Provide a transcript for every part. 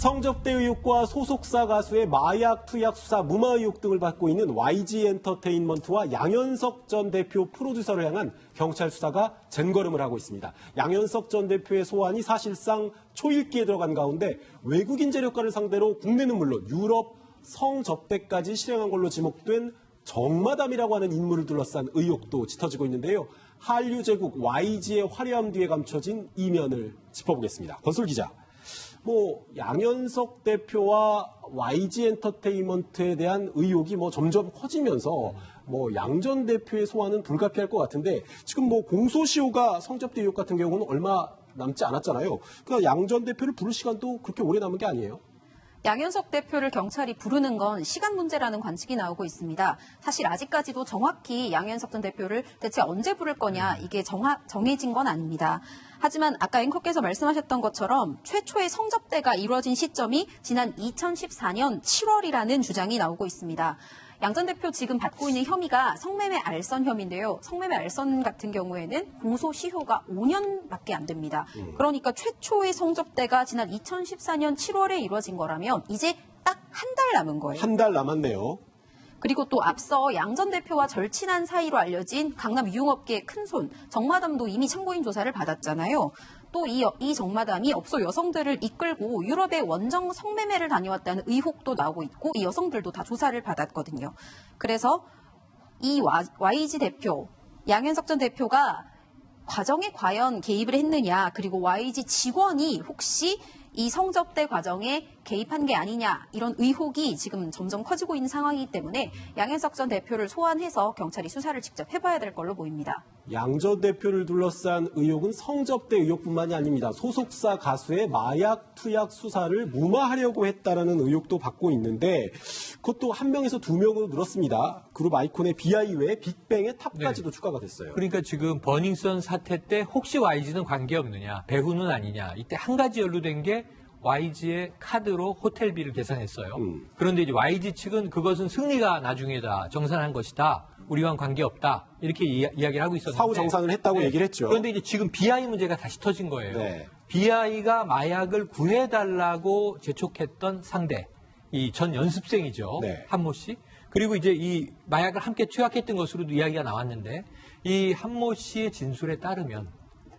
성접대 의혹과 소속사 가수의 마약 투약 수사 무마 의혹 등을 받고 있는 YG 엔터테인먼트와 양현석 전 대표 프로듀서를 향한 경찰 수사가 쟁걸음을 하고 있습니다. 양현석 전 대표의 소환이 사실상 초읽기에 들어간 가운데 외국인 재력가를 상대로 국내는 물론 유럽 성접대까지 실행한 걸로 지목된 정마담이라고 하는 인물을 둘러싼 의혹도 짙어지고 있는데요. 한류 제국 YG의 화려함 뒤에 감춰진 이면을 짚어보겠습니다. 건설 기자. 양현석 대표와 YG 엔터테인먼트에 대한 의혹이 점점 커지면서 양 전 대표의 소환은 불가피할 것 같은데 지금 공소시효가 성접대 의혹 같은 경우는 얼마 남지 않았잖아요. 그러니까 양 전 대표를 부를 시간도 그렇게 오래 남은 게 아니에요. 양현석 대표를 경찰이 부르는 건 시간 문제라는 관측이 나오고 있습니다. 사실 아직까지도 정확히 양현석 전 대표를 대체 언제 부를 거냐 이게 정해진 건 아닙니다. 하지만 아까 앵커께서 말씀하셨던 것처럼 최초의 성접대가 이루어진 시점이 지난 2014년 7월이라는 주장이 나오고 있습니다. 양 전 대표 지금 받고 있는 혐의가 성매매 알선 혐의인데요. 성매매 알선 같은 경우에는 공소시효가 5년밖에 안 됩니다. 그러니까 최초의 성접대가 지난 2014년 7월에 이루어진 거라면 이제 딱 한 달 남은 거예요. 한 달 남았네요. 그리고 또 앞서 양 전 대표와 절친한 사이로 알려진 강남 유흥업계의 큰손 정마담도 이미 참고인 조사를 받았잖아요. 또 이 정마담이 업소 여성들을 이끌고 유럽의 원정 성매매를 다녀왔다는 의혹도 나오고 있고 이 여성들도 다 조사를 받았거든요. 그래서 이 YG 대표, 양현석 전 대표가 과정에 과연 개입을 했느냐, 그리고 YG 직원이 혹시 이 성접대 과정에 개입한 게 아니냐 이런 의혹이 지금 점점 커지고 있는 상황이기 때문에 양현석 전 대표를 소환해서 경찰이 수사를 직접 해봐야 될 걸로 보입니다. 양 전 대표를 둘러싼 의혹은 성접대 의혹뿐만이 아닙니다. 소속사 가수의 마약 투약 수사를 무마하려고 했다라는 의혹도 받고 있는데 그것도 한 명에서 두 명으로 늘었습니다. 그룹 아이콘의 BI 외에 빅뱅의 탑까지도 추가가 됐어요. 그러니까 지금 버닝썬 사태 때 혹시 YG는 관계없느냐, 배후는 아니냐, 이때 한 가지 연루된 게 YG의 카드로 호텔비를 계산했어요. 그런데 이제 YG 측은 그것은 승리가 나중에다 정산한 것이다. 우리와는 관계없다. 이렇게 이야기를 하고 있었는데. 사후 정산을 했다고 얘기를 했죠. 그런데 이제 지금 BI 문제가 다시 터진 거예요. 네. BI가 마약을 구해달라고 재촉했던 상대, 이 전 연습생이죠. 네. 한모 씨. 그리고 이제 이 마약을 함께 투약했던 것으로도 이야기가 나왔는데 이 한모 씨의 진술에 따르면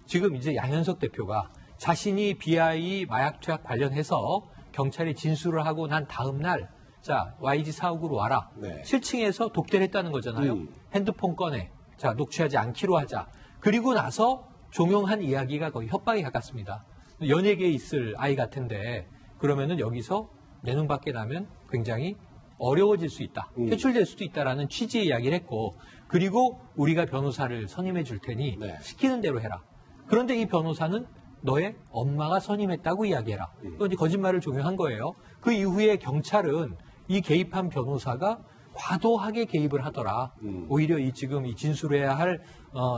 지금 이제 양현석 대표가 자신이 BI 마약 투약 관련해서 경찰에 진술을 하고 난 다음 날, 자, YG 사옥으로 와라. 네. 7층에서 독대를 했다는 거잖아요. 핸드폰 꺼내. 자, 녹취하지 않기로 하자. 그리고 나서 종용한 이야기가 거의 협박에 가깝습니다. 연예계에 있을 아이 같은데 그러면은 여기서 내 눈 밖에 나면 굉장히 어려워질 수 있다. 퇴출될 수도 있다라는 취지의 이야기를 했고, 그리고 우리가 변호사를 선임해 줄 테니 네. 시키는 대로 해라. 그런데 이 변호사는 너의 엄마가 선임했다고 이야기해라. 이건 이제 거짓말을 종용한 거예요. 그 이후에 경찰은 이 개입한 변호사가 과도하게 개입을 하더라. 오히려 지금 이 진술해야 할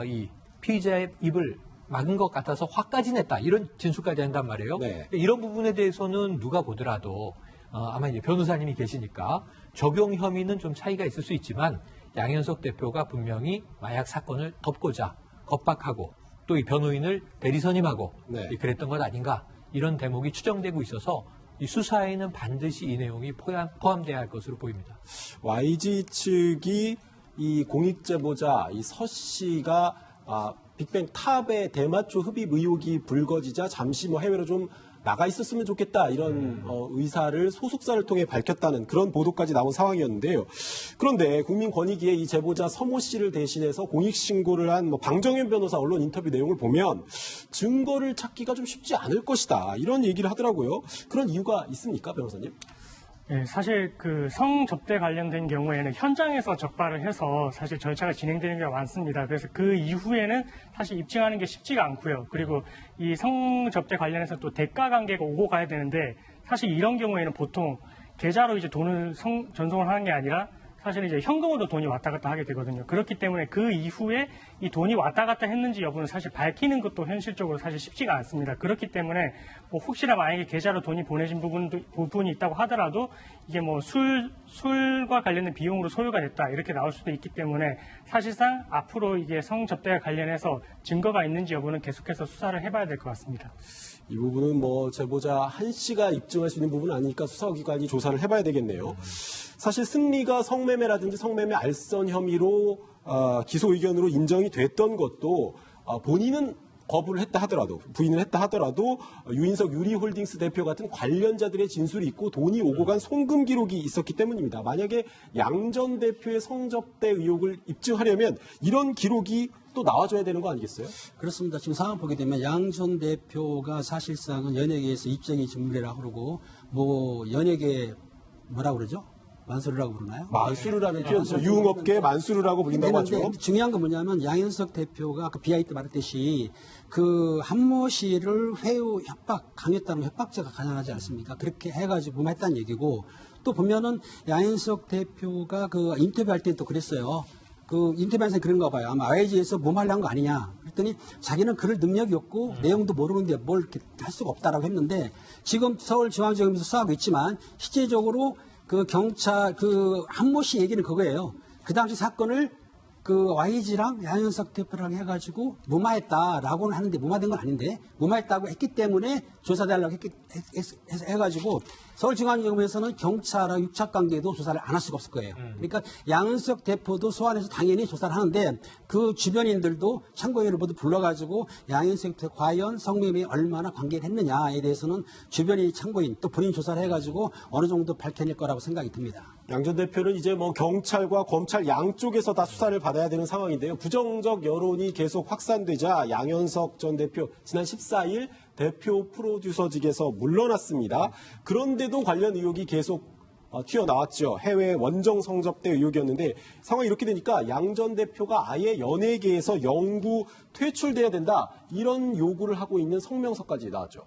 이 피의자의 입을 막은 것 같아서 화까지 냈다. 이런 진술까지 한단 말이에요. 네. 이런 부분에 대해서는 누가 보더라도 아마 이제 변호사님이 계시니까 적용 혐의는 좀 차이가 있을 수 있지만 양현석 대표가 분명히 마약 사건을 덮고자 겁박하고 또 이 변호인을 대리선임하고 네. 그랬던 것 아닌가 이런 대목이 추정되고 있어서 이 수사에는 반드시 이 내용이 포함돼야 할 것으로 보입니다. YG 측이 이 공익제보자 이 서 씨가 빅뱅 탑의 대마초 흡입 의혹이 불거지자 잠시 해외로 좀 나가 있었으면 좋겠다 이런 의사를 소속사를 통해 밝혔다는 그런 보도까지 나온 상황이었는데요. 그런데 국민권익위에 이 제보자 서모 씨를 대신해서 공익신고를 한 방정현 변호사 언론 인터뷰 내용을 보면 증거를 찾기가 좀 쉽지 않을 것이다 이런 얘기를 하더라고요. 그런 이유가 있습니까, 변호사님? 네, 사실 그 성접대 관련된 경우에는 현장에서 적발을 해서 사실 절차가 진행되는 경우가 많습니다. 그래서 그 이후에는 사실 입증하는 게 쉽지가 않고요. 그리고 이 성접대 관련해서 또 대가 관계가 오고 가야 되는데 사실 이런 경우에는 보통 계좌로 이제 돈을 전송을 하는 게 아니라 사실 이제 현금으로 돈이 왔다 갔다 하게 되거든요. 그렇기 때문에 그 이후에 이 돈이 왔다 갔다 했는지 여부는 사실 밝히는 것도 현실적으로 사실 쉽지가 않습니다. 그렇기 때문에 뭐 혹시나 만약에 계좌로 돈이 보내진 부분이 있다고 하더라도 이게 뭐 술과 관련된 비용으로 소요가 됐다 이렇게 나올 수도 있기 때문에 사실상 앞으로 이게 성접대와 관련해서 증거가 있는지 여부는 계속해서 수사를 해봐야 될 것 같습니다. 이 부분은 뭐 제보자 한 씨가 입증할 수 있는 부분은 아니니까 수사기관이 조사를 해봐야 되겠네요. 사실 승리가 성매매라든지 성매매 알선 혐의로 기소 의견으로 인정이 됐던 것도 본인은 거부를 했다 하더라도 부인을 했다 하더라도 유인석 유리홀딩스 대표 같은 관련자들의 진술이 있고 돈이 오고 간 송금 기록이 있었기 때문입니다. 만약에 양 전 대표의 성접대 의혹을 입증하려면 이런 기록이 또 나와줘야 되는 거 아니겠어요? 그렇습니다. 지금 상황 보게 되면 양 전 대표가 사실상은 연예계에서 입증이 전문이라고 그러고 뭐 연예계 뭐라고 그러죠? 만수르라고 부르나요? 만수르라는 표현이죠. 유흥업계 만수르라고 불린다고 하죠. 중요한 건 뭐냐면 양현석 대표가 그 비하이 때 말했듯이 그 한모 씨를 회유 협박, 강요했다는 협박죄가 가능하지 않습니까? 그렇게 해가지고 무마했다는 얘기고 또 보면은 양현석 대표가 그 인터뷰할 때 또 그랬어요. 그 인터뷰에서 그런가 봐요. 아마 IG에서 무마하려는 거 아니냐. 그랬더니 자기는 그럴 능력이 없고 내용도 모르는데 뭘 이렇게 할 수가 없다라고 했는데 지금 서울중앙지검에서 수사하고 있지만 실제적으로 그 경찰 그 한모 씨 얘기는 그거예요. 그 당시 사건을 그 YG랑 양현석 대표랑 해가지고 무마했다라고는 하는데 무마된 건 아닌데 무마했다고 했기 때문에 조사달라고 해가지고 서울중앙지검에서는 경찰하고 육착관계도 조사를 안 할 수가 없을 거예요. 그러니까 양현석 대표도 소환해서 당연히 조사를 하는데 그 주변인들도 참고인을 모두 불러가지고 양현석 대표 과연 성매매에 얼마나 관계를 했느냐에 대해서는 주변인 참고인 또 본인 조사를 해가지고 어느 정도 밝혀낼 거라고 생각이 듭니다. 양 전 대표는 이제 뭐 경찰과 검찰 양쪽에서 다 수사를 받아야 되는 상황인데요. 부정적 여론이 계속 확산되자 양현석 전 대표 지난 14일 대표 프로듀서직에서 물러났습니다. 그런데도 관련 의혹이 계속 튀어나왔죠. 해외 원정 성접대 의혹이었는데 상황이 이렇게 되니까 양 전 대표가 아예 연예계에서 영구 퇴출돼야 된다. 이런 요구를 하고 있는 성명서까지 나왔죠.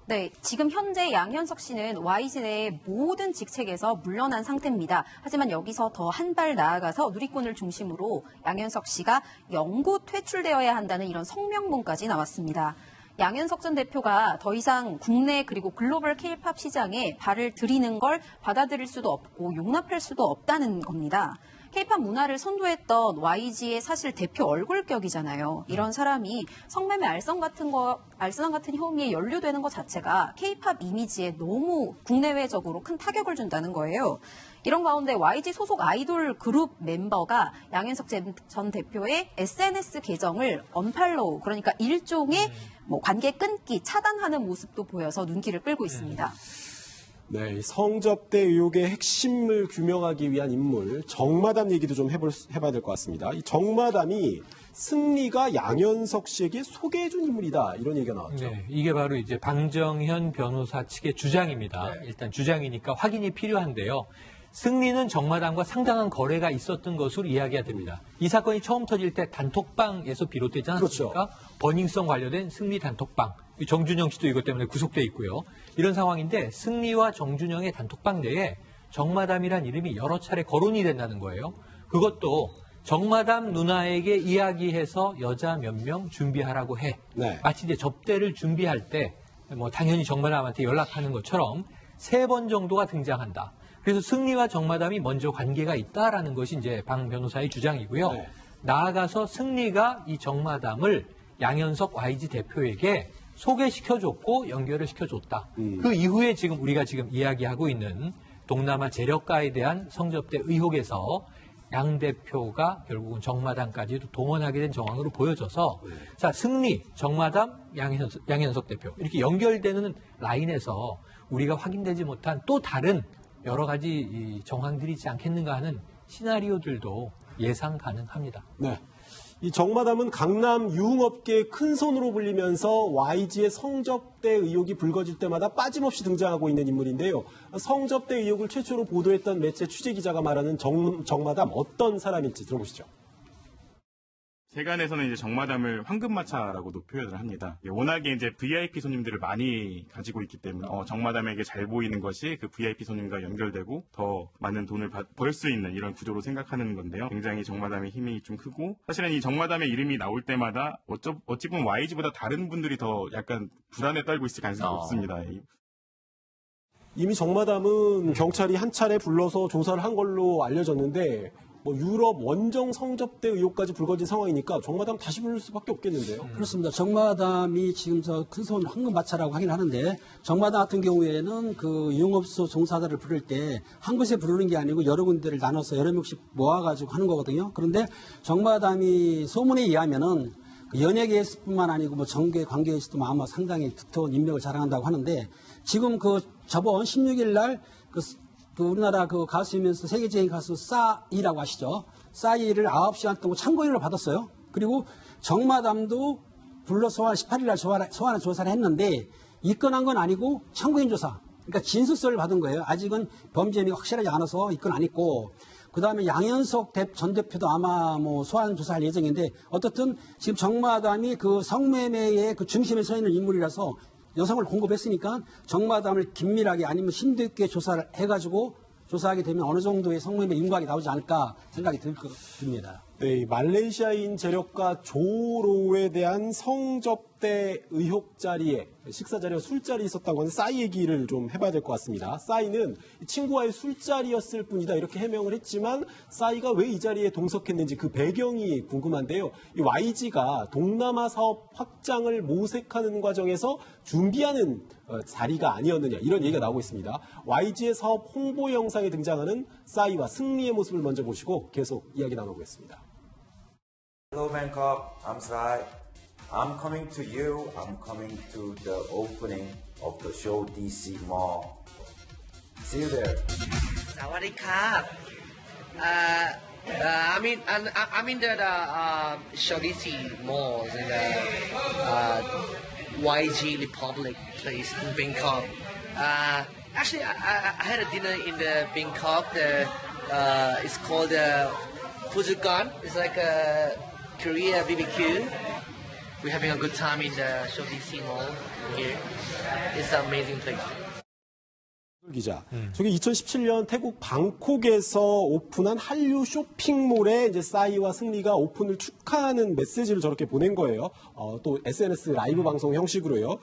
네, 지금 현재 양현석 씨는 YG 내 모든 직책에서 물러난 상태입니다. 하지만 여기서 더 한 발 나아가서 누리꾼을 중심으로 양현석 씨가 영구 퇴출되어야 한다는 이런 성명문까지 나왔습니다. 양현석 전 대표가 더 이상 국내 그리고 글로벌 K-팝 시장에 발을 들이는 걸 받아들일 수도 없고 용납할 수도 없다는 겁니다. K-팝 문화를 선도했던 YG의 사실 대표 얼굴격이잖아요. 이런 사람이 성매매 알선 같은 혐의에 연루되는 것 자체가 K-팝 이미지에 너무 국내외적으로 큰 타격을 준다는 거예요. 이런 가운데 YG 소속 아이돌 그룹 멤버가 양현석 전 대표의 SNS 계정을 언팔로우, 그러니까 일종의 뭐 관계 끊기, 차단하는 모습도 보여서 눈길을 끌고 있습니다. 네, 성접대 의혹의 핵심을 규명하기 위한 인물 정마담 얘기도 좀 해봐야 될 것 같습니다. 이 정마담이 승리가 양현석 씨에게 소개해준 인물이다 이런 얘기가 나왔죠. 네, 이게 바로 이제 방정현 변호사 측의 주장입니다. 일단 주장이니까 확인이 필요한데요. 승리는 정마담과 상당한 거래가 있었던 것으로 이야기가 됩니다. 이 사건이 처음 터질 때 단톡방에서 비롯되지 않았습니까? 그렇죠. 버닝썬 관련된 승리 단톡방. 정준영 씨도 이것 때문에 구속돼 있고요. 이런 상황인데 승리와 정준영의 단톡방 내에 정마담이란 이름이 여러 차례 거론이 된다는 거예요. 그것도 정마담 누나에게 이야기해서 여자 몇 명 준비하라고 해. 네. 마치 이제 접대를 준비할 때 뭐 당연히 정마담한테 연락하는 것처럼 3번 정도가 등장한다. 그래서 승리와 정마담이 먼저 관계가 있다라는 것이 이제 방 변호사의 주장이고요. 네. 나아가서 승리가 이 정마담을 양현석 YG 대표에게 소개시켜줬고 연결을 시켜줬다. 그 이후에 지금 우리가 지금 이야기하고 있는 동남아 재력가에 대한 성접대 의혹에서 양 대표가 결국은 정마담까지도 동원하게 된 정황으로 보여져서 자 승리, 정마담, 양현석 대표 이렇게 연결되는 라인에서 우리가 확인되지 못한 또 다른 여러 가지 이 정황들이 있지 않겠는가 하는 시나리오들도 예상 가능합니다. 네. 이 정마담은 강남 유흥업계의 큰 손으로 불리면서 YG의 성접대 의혹이 불거질 때마다 빠짐없이 등장하고 있는 인물인데요. 성접대 의혹을 최초로 보도했던 매체 취재기자가 말하는 정마담 어떤 사람일지 들어보시죠. 세간에서는 이제 정마담을 황금마차라고도 표현을 합니다. 워낙에 이제 VIP 손님들을 많이 가지고 있기 때문에 정마담에게 잘 보이는 것이 그 VIP 손님과 연결되고 더 많은 돈을 벌 수 있는 이런 구조로 생각하는 건데요. 굉장히 정마담의 힘이 좀 크고 사실은 이 정마담의 이름이 나올 때마다 어찌 보면 YG보다 다른 분들이 더 약간 불안에 떨고 있을 가능성이 높습니다. 이미 정마담은 경찰이 한 차례 불러서 조사를 한 걸로 알려졌는데 뭐 유럽 원정 성접대 의혹까지 불거진 상황이니까 정마담 다시 부를 수밖에 없겠는데요. 그렇습니다. 정마담이 지금 저 큰손 황금마차라고 하긴 하는데 정마담 같은 경우에는 그 유흥업소 종사자를 부를 때 한 곳에 부르는 게 아니고 여러 군데를 나눠서 여러 명씩 모아가지고 하는 거거든요. 그런데 정마담이 소문에 의하면은 그 연예계에서뿐만 아니고 뭐 정계 관계에서도 아마 상당히 두터운 인맥을 자랑한다고 하는데 지금 그 저번 16일 날 그 우리나라 그 가수이면서 세계적인 가수 싸이라고 아시죠? 싸이를 9시간 동안 참고인을 받았어요. 그리고 정마담도 불러 18일 날 소환 조사를 했는데 입건한 건 아니고 참고인 조사. 그러니까 진술서를 받은 거예요. 아직은 범죄 혐의가 확실하지 않아서 입건 안 했고 그다음에 양현석 전 대표도 아마 뭐 소환 조사할 예정인데 어떻든 지금 정마담이 그 성매매의 그 중심에 서 있는 인물이라서 여성을 공급했으니까 정마담을 긴밀하게 아니면 심도 있게 조사를 해가지고 조사하게 되면 어느 정도의 성매매 윤곽이 나오지 않을까 생각이 듭니다. 네, 말레이시아인 재력가 조로에 대한 성접대 의혹 자리에 식사 자리와 술자리에 있었다고 하는 싸이 얘기를 좀 해봐야 될 것 같습니다. 싸이는 친구와의 술자리였을 뿐이다 이렇게 해명을 했지만 싸이가 왜 이 자리에 동석했는지 그 배경이 궁금한데요. 이 YG가 동남아 사업 확장을 모색하는 과정에서 준비하는 자리가 아니었느냐 이런 얘기가 나오고 있습니다. YG의 사업 홍보 영상에 등장하는 싸이와 승리의 모습을 먼저 보시고 계속 이야기 나눠보겠습니다. Hello Bangkok, I'm Sai. I'm coming to you. I'm coming to the opening of the show DC Mall. See you there. Sawadee Krap. I'm in the show DC Mall in the YG Republic place in Bangkok. Actually, I had a dinner in the Bangkok. It's called Puzugan. It's like a Korea BBQ. We're having a good time in the show DC Mall here. It's an amazing place. 기자, 저게 2017년 태국 방콕에서 오픈한 한류 쇼핑몰에 이제 싸이와 승리가 오픈을 축하하는 메시지를 저렇게 보낸 거예요. 또 SNS 라이브 방송 형식으로요.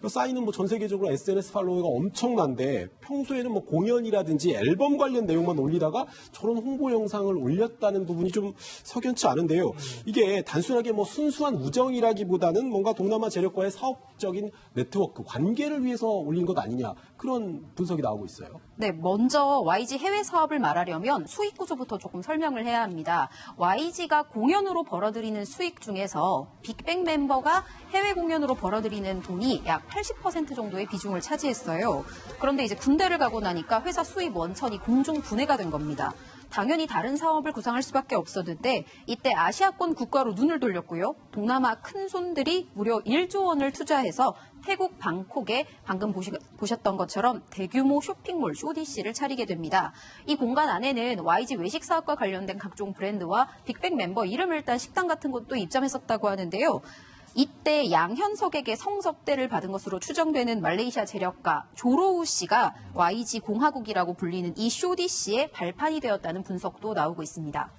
싸이는 뭐 전 세계적으로 SNS 팔로워가 엄청난데 평소에는 뭐 공연이라든지 앨범 관련 내용만 올리다가 저런 홍보 영상을 올렸다는 부분이 좀 석연치 않은데요. 이게 단순하게 뭐 순수한 우정이라기보다는 뭔가 동남아 재력과의 사업적인 네트워크 관계를 위해서 올린 것 아니냐 그런 분석이 나오고 있어요. 네, 먼저 YG 해외 사업을 말하려면 수익 구조부터 조금 설명을 해야 합니다. YG가 공연으로 벌어들이는 수익 중에서 빅뱅 멤버가 해외 공연으로 벌어들이는 돈이 약 80% 정도의 비중을 차지했어요. 그런데 이제 군대를 가고 나니까 회사 수입 원천이 공중 분해가 된 겁니다. 당연히 다른 사업을 구상할 수밖에 없었는데 이때 아시아권 국가로 눈을 돌렸고요. 동남아 큰손들이 무려 1조 원을 투자해서 태국 방콕에 방금 보셨던 것처럼 대규모 쇼핑몰 쇼디씨를 차리게 됩니다. 이 공간 안에는 YG 외식 사업과 관련된 각종 브랜드와 빅뱅 멤버 이름을 딴 식당 같은 것도 입점했었다고 하는데요. 이때 양현석에게 성접대를 받은 것으로 추정되는 말레이시아 재력가 조로우 씨가 YG 공화국이라고 불리는 이 쇼디씨의 발판이 되었다는 분석도 나오고 있습니다.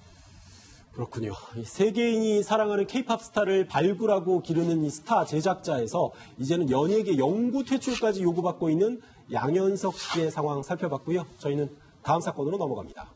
그렇군요. 세계인이 사랑하는 K-팝 스타를 발굴하고 기르는 이 스타 제작자에서 이제는 연예계 영구 퇴출까지 요구받고 있는 양현석 씨의 상황 살펴봤고요. 저희는 다음 사건으로 넘어갑니다.